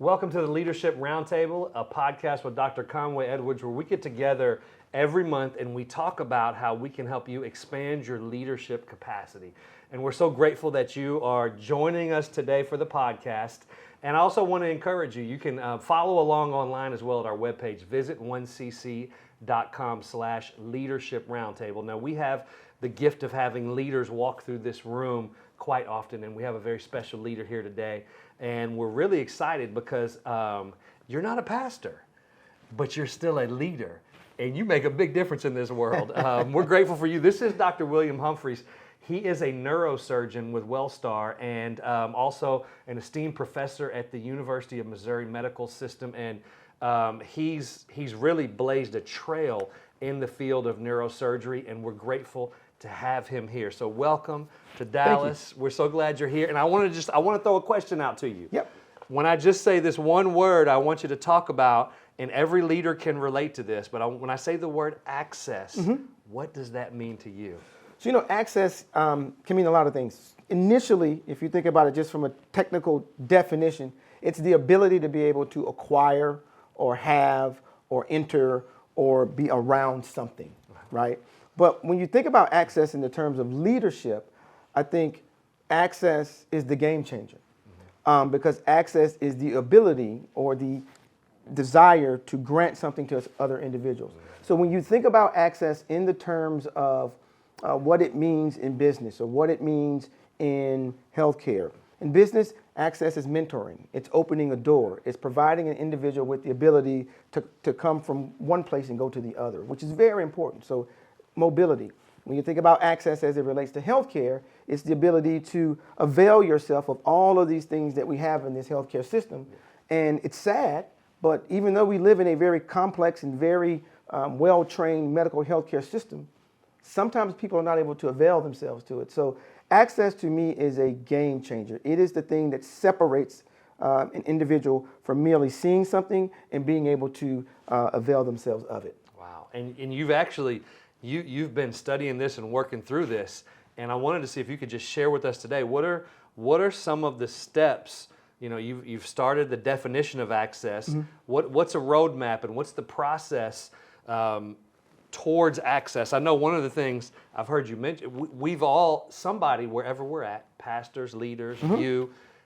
Welcome to the Leadership Roundtable, a podcast with Dr. Conway Edwards, where we get together every month and we talk about how we can help you expand your leadership capacity. And we're so grateful that you are joining us today for the podcast. And I also want to encourage you, you can follow along online as well at our webpage. Visit 1cc.com/leadership roundtable. Now, we have the gift of having leaders walk through this room quite often, and we have a very special leader here today. And we're really excited because you're not a pastor, but you're still a leader, and you make a big difference in this world. We're grateful for you. This is Dr. William Humphries. He is a neurosurgeon with Wellstar and also an esteemed professor at the University of Missouri Medical System. And he's really blazed a trail in the field of neurosurgery, and we're grateful to have him here. So welcome to Dallas. We're so glad you're here. And I want to throw a question out to you. Yep. When I just say this one word, I want you to talk about, and every leader can relate to this, but when I say the word access, what does that mean to you? So, access can mean a lot of things. Initially, if you think about it just from a technical definition, it's the ability to be able to acquire or have or enter or be around something, right? But when you think about access in the terms of leadership, I think access is the game changer, because access is the ability or the desire to grant something to other individuals. So when you think about access in the terms of what it means in business or what it means in healthcare. In business, access is mentoring. It's opening a door. It's providing an individual with the ability to come from one place and go to the other, which is very important. So mobility. When you think about access as it relates to healthcare, it's the ability to avail yourself of all of these things that we have in this healthcare system. And it's sad, but even though we live in a very complex and very well-trained medical healthcare system, sometimes people are not able to avail themselves to it. So access to me is a game changer. It is the thing that separates an individual from merely seeing something and being able to avail themselves of it. Wow. And you've actually, you've been studying this and working through this, and I wanted to see if you could just share with us today, what are some of the steps? You've started the definition of access. What's a roadmap and what's the process towards access? I know one of the things I've heard you mention, we've all, somebody, wherever we're at, pastors, leaders,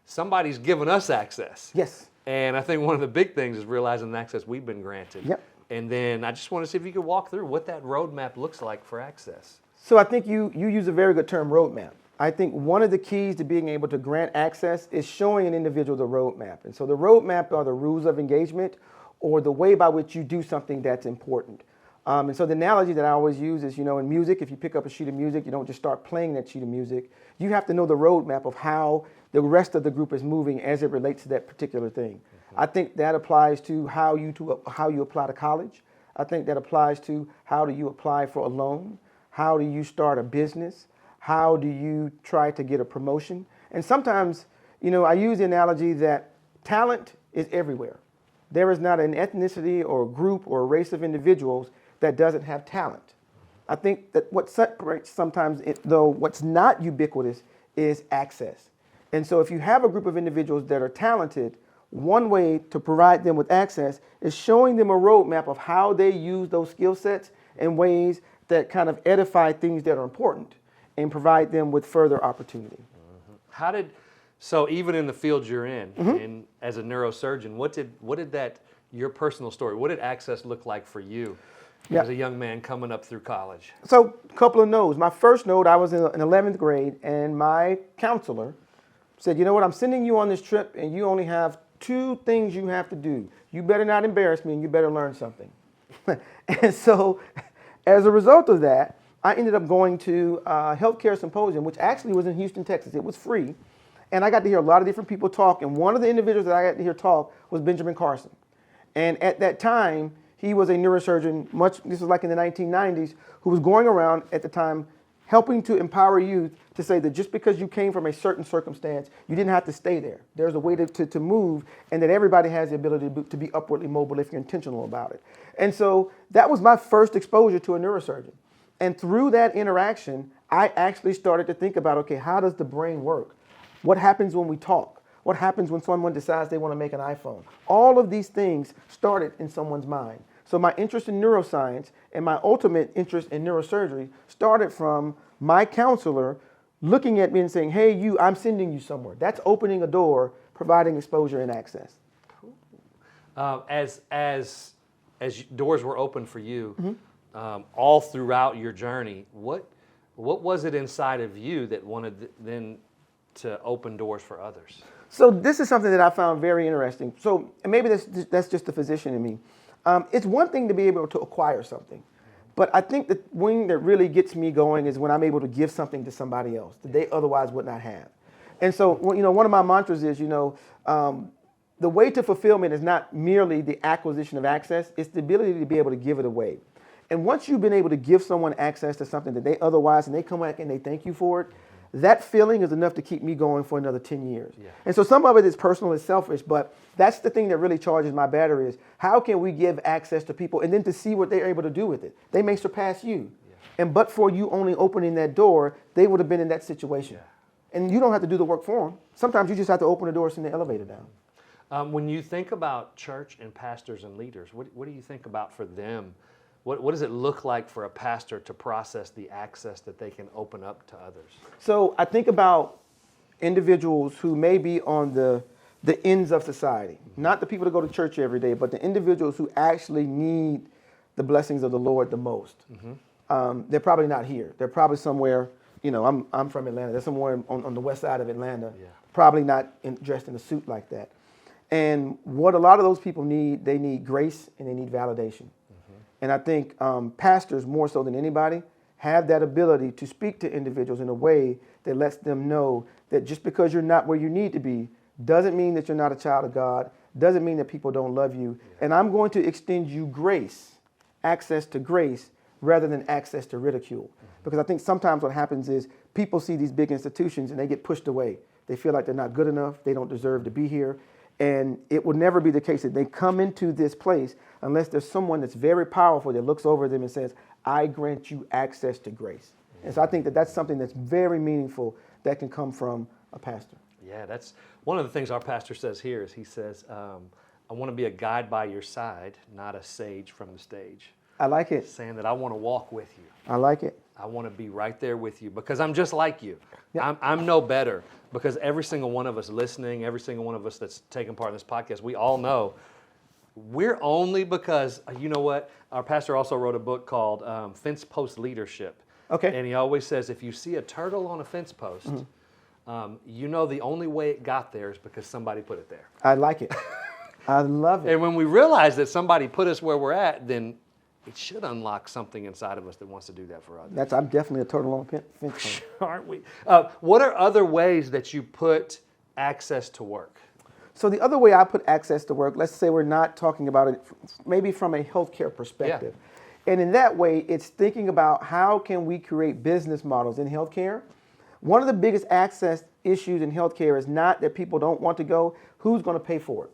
somebody's given us access. Yes. And I think one of the big things is realizing the access we've been granted. Yep. And then I just want to see if you could walk through what that roadmap looks like for access. So I think you use a very good term, roadmap. I think one of the keys to being able to grant access is showing an individual the roadmap. And so the roadmap are the rules of engagement or the way by which you do something that's important. And so the analogy that I always use is, in music, if you pick up a sheet of music, you don't just start playing that sheet of music. You have to know the roadmap of how the rest of the group is moving as it relates to that particular thing. I think that applies to how you apply to college. I think that applies to how do you apply for a loan? How do you start a business? How do you try to get a promotion? And sometimes, I use the analogy that talent is everywhere. There is not an ethnicity or a group or a race of individuals that doesn't have talent. I think that what separates sometimes, though, what's not ubiquitous is access. And so if you have a group of individuals that are talented, one way to provide them with access is showing them a roadmap of how they use those skill sets in ways that kind of edify things that are important and provide them with further opportunity. So even in the field you're in, and as a neurosurgeon, what did that, your personal story, what did access look like for you? As a young man coming up through college? So a couple of nodes. My first node, I was in 11th grade, and my counselor said, I'm sending you on this trip, and you only have 2 things you have to do. You better not embarrass me, and you better learn something. And so as a result of that, I ended up going to a healthcare symposium, which actually was in Houston, Texas. It was free. And I got to hear a lot of different people talk, and one of the individuals that I got to hear talk was Benjamin Carson. And at that time, he was a neurosurgeon, this was like in the 1990s, who was going around at the time helping to empower youth to say that just because you came from a certain circumstance, you didn't have to stay there. There's a way to move, and that everybody has the ability to be upwardly mobile if you're intentional about it. And so that was my first exposure to a neurosurgeon. And through that interaction, I actually started to think about, okay, how does the brain work? What happens when we talk? What happens when someone decides they want to make an iPhone? All of these things started in someone's mind. So my interest in neuroscience and my ultimate interest in neurosurgery started from my counselor looking at me and saying, hey, I'm sending you somewhere. That's opening a door, providing exposure and access. As doors were open for you, all throughout your journey, what was it inside of you that wanted then to open doors for others? So this is something that I found very interesting. So and maybe that's just the physician in me. It's one thing to be able to acquire something, but I think the thing that really gets me going is when I'm able to give something to somebody else that they otherwise would not have. And so, one of my mantras is, the way to fulfillment is not merely the acquisition of access, it's the ability to be able to give it away. And once you've been able to give someone access to something that they otherwise, and they come back and they thank you for it, that feeling is enough to keep me going for another 10 years. Yeah. And so some of it is personal and selfish, but that's the thing that really charges my battery is how can we give access to people and then to see what they're able to do with it. They may surpass you. Yeah. And but for you only opening that door, they would have been in that situation. Yeah. And you don't have to do the work for them. Sometimes you just have to open the door, send the elevator down. When you think about church and pastors and leaders, what do you think about for them? What does it look like for a pastor to process the access that they can open up to others? So I think about individuals who may be on the ends of society, not the people that go to church every day, but the individuals who actually need the blessings of the Lord the most. They're probably not here. They're probably somewhere, I'm from Atlanta. They're somewhere on the west side of Atlanta, probably not dressed in a suit like that. And what a lot of those people need, they need grace and they need validation. And I think pastors, more so than anybody, have that ability to speak to individuals in a way that lets them know that just because you're not where you need to be doesn't mean that you're not a child of God, doesn't mean that people don't love you. Yeah. And I'm going to extend you grace, access to grace, rather than access to ridicule. Because I think sometimes what happens is people see these big institutions and they get pushed away. They feel like they're not good enough, they don't deserve to be here. And it will never be the case that they come into this place unless there's someone that's very powerful that looks over them and says, I grant you access to grace. And so I think that that's something that's very meaningful that can come from a pastor. Yeah, that's one of the things our pastor says here is he says, I want to be a guide by your side, not a sage from the stage. I like it. Saying that I want to walk with you. I like it. I want to be right there with you because I'm just like you. Yep. I'm no better because every single one of us listening, every single one of us that's taking part in this podcast, we all know we're only because, you know what? Our pastor also wrote a book called Fence Post Leadership. Okay. And he always says if you see a turtle on a fence post, you know the only way it got there is because somebody put it there. I like it. I love it. And when we realize that somebody put us where we're at, then it should unlock something inside of us that wants to do that for others. I'm definitely a turtle on a fence. Aren't we? What are other ways that you put access to work? So the other way I put access to work, let's say we're not talking about it maybe from a healthcare perspective. Yeah. And in that way, it's thinking about how can we create business models in healthcare. One of the biggest access issues in healthcare is not that people don't want to go, who's going to pay for it?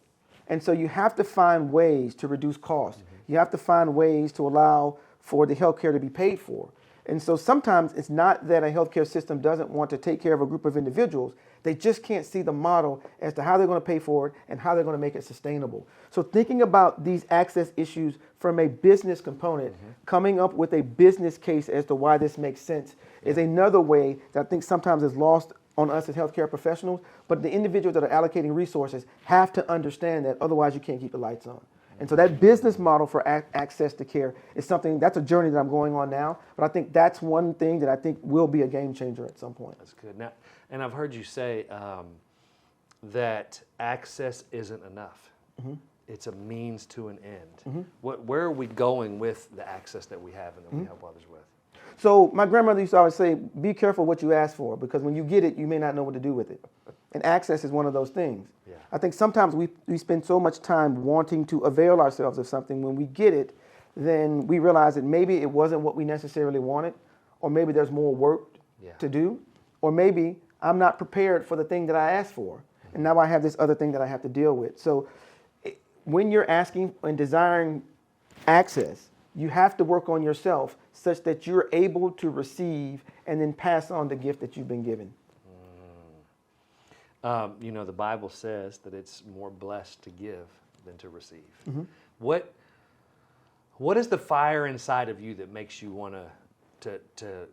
And so you have to find ways to reduce costs. You have to find ways to allow for the healthcare to be paid for. And so sometimes it's not that a healthcare system doesn't want to take care of a group of individuals. They just can't see the model as to how they're going to pay for it and how they're going to make it sustainable. So thinking about these access issues from a business component, coming up with a business case as to why this makes sense is another way that I think sometimes is lost on us as healthcare professionals. But the individuals that are allocating resources have to understand that, otherwise you can't keep the lights on. And so that business model for access to care is something, that's a journey that I'm going on now. But I think that's one thing that I think will be a game changer at some point. That's good. Now, and I've heard you say that access isn't enough. It's a means to an end. Where are we going with the access that we have and that we help others with? So my grandmother used to always say, be careful what you ask for, because when you get it, you may not know what to do with it. And access is one of those things. Yeah. I think sometimes we spend so much time wanting to avail ourselves of something. When we get it, then we realize that maybe it wasn't what we necessarily wanted, or maybe there's more work to do, or maybe I'm not prepared for the thing that I asked for. And now I have this other thing that I have to deal with. So when you're asking and desiring access, you have to work on yourself such that you're able to receive and then pass on the gift that you've been given. The Bible says that it's more blessed to give than to receive. Mm-hmm. What is the fire inside of you that makes you want to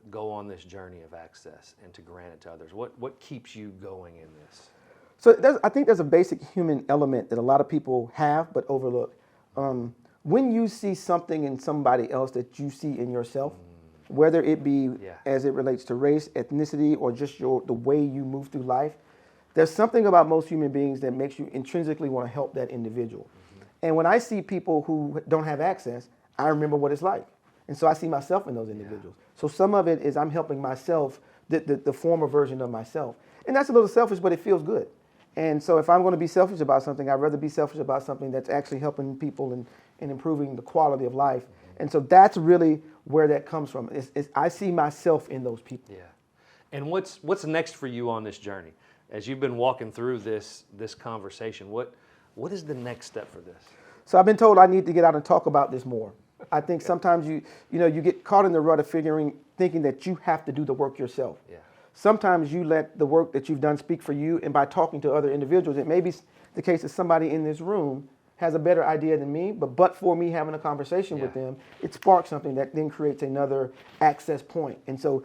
go on this journey of access and to grant it to others? What keeps you going in this? So I think there's a basic human element that a lot of people have but overlook. When you see something in somebody else that you see in yourself, whether it be as it relates to race, ethnicity, or just the way you move through life, there's something about most human beings that makes you intrinsically want to help that individual. Mm-hmm. And when I see people who don't have access, I remember what it's like. And so I see myself in those individuals. Yeah. So some of it is I'm helping myself, the former version of myself. And that's a little selfish, but it feels good. And so if I'm going to be selfish about something, I'd rather be selfish about something that's actually helping people and improving the quality of life. Mm-hmm. And so that's really where that comes from. I see myself in those people. Yeah. And what's next for you on this journey? As you've been walking through this conversation, what is the next step for this? So I've been told I need to get out and talk about this more. I think sometimes you get caught in the rut of thinking that you have to do the work yourself. Yeah. Sometimes you let the work that you've done speak for you, and by talking to other individuals, it may be the case that somebody in this room has a better idea than me, but for me having a conversation with them, it sparks something that then creates another access point. And so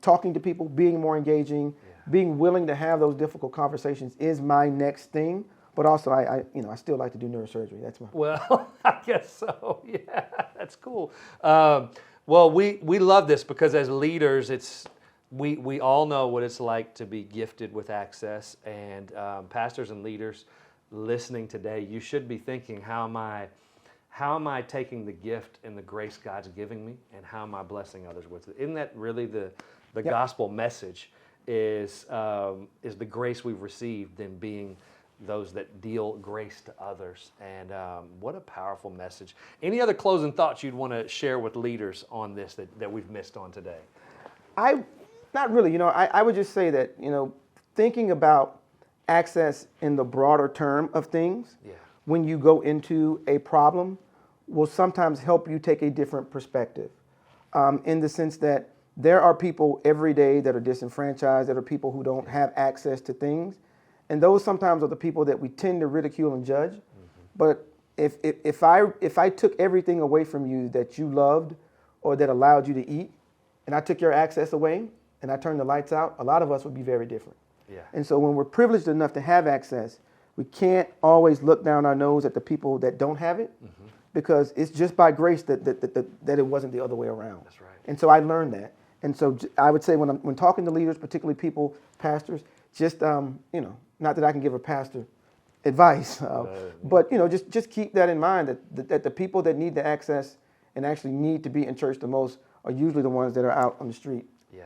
talking to people, being more engaging, being willing to have those difficult conversations is my next thing. But also, I still like to do neurosurgery. That's my... Well, I guess so. Yeah, that's cool. Well, we love this because as leaders, we all know what it's like to be gifted with access. And pastors and leaders listening today, you should be thinking, how am I taking the gift and the grace God's giving me, and how am I blessing others with it? Isn't that really the gospel message? Is the grace we've received than being those that deal grace to others. And what a powerful message. Any other closing thoughts you'd want to share with leaders on this that we've missed on today? Not really. I would just say that, thinking about access in the broader term of things, when you go into a problem, will sometimes help you take a different perspective. In the sense that there are people every day that are disenfranchised, that are people who don't have access to things. And those sometimes are the people that we tend to ridicule and judge. Mm-hmm. But if I took everything away from you that you loved or that allowed you to eat, and I took your access away and I turned the lights out, a lot of us would be very different. Yeah. And so when we're privileged enough to have access, we can't always look down our nose at the people that don't have it, because it's just by grace that it wasn't the other way around. That's right. And so I learned that. And so I would say when talking to leaders, particularly people, pastors, just, not that I can give a pastor advice, but, just keep that in mind, that the people that need the access and actually need to be in church the most are usually the ones that are out on the street. Yeah.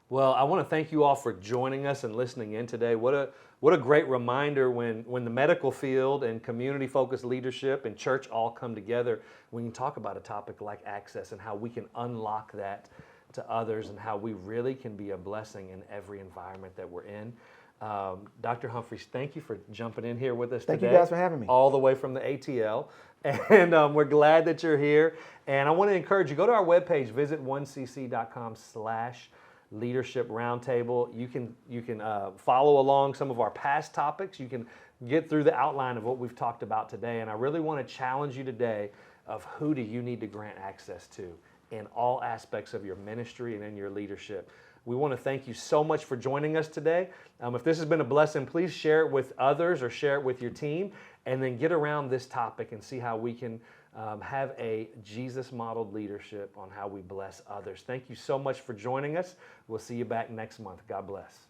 Well, I want to thank you all for joining us and listening in today. What a great reminder when the medical field and community-focused leadership and church all come together, we can talk about a topic like access and how we can unlock that to others and how we really can be a blessing in every environment that we're in. Dr. Humphries, thank you for jumping in here with us today. Thank you guys for having me. All the way from the ATL. And we're glad that you're here. And I want to encourage you, go to our webpage, visit 1cc.com/leadership roundtable. You can follow along some of our past topics. You can get through the outline of what we've talked about today. And I really want to challenge you today of who do you need to grant access to in all aspects of your ministry and in your leadership. We want to thank you so much for joining us today. If this has been a blessing, please share it with others or share it with your team, and then get around this topic and see how we can have a Jesus-modeled leadership on how we bless others. Thank you so much for joining us. We'll see you back next month. God bless.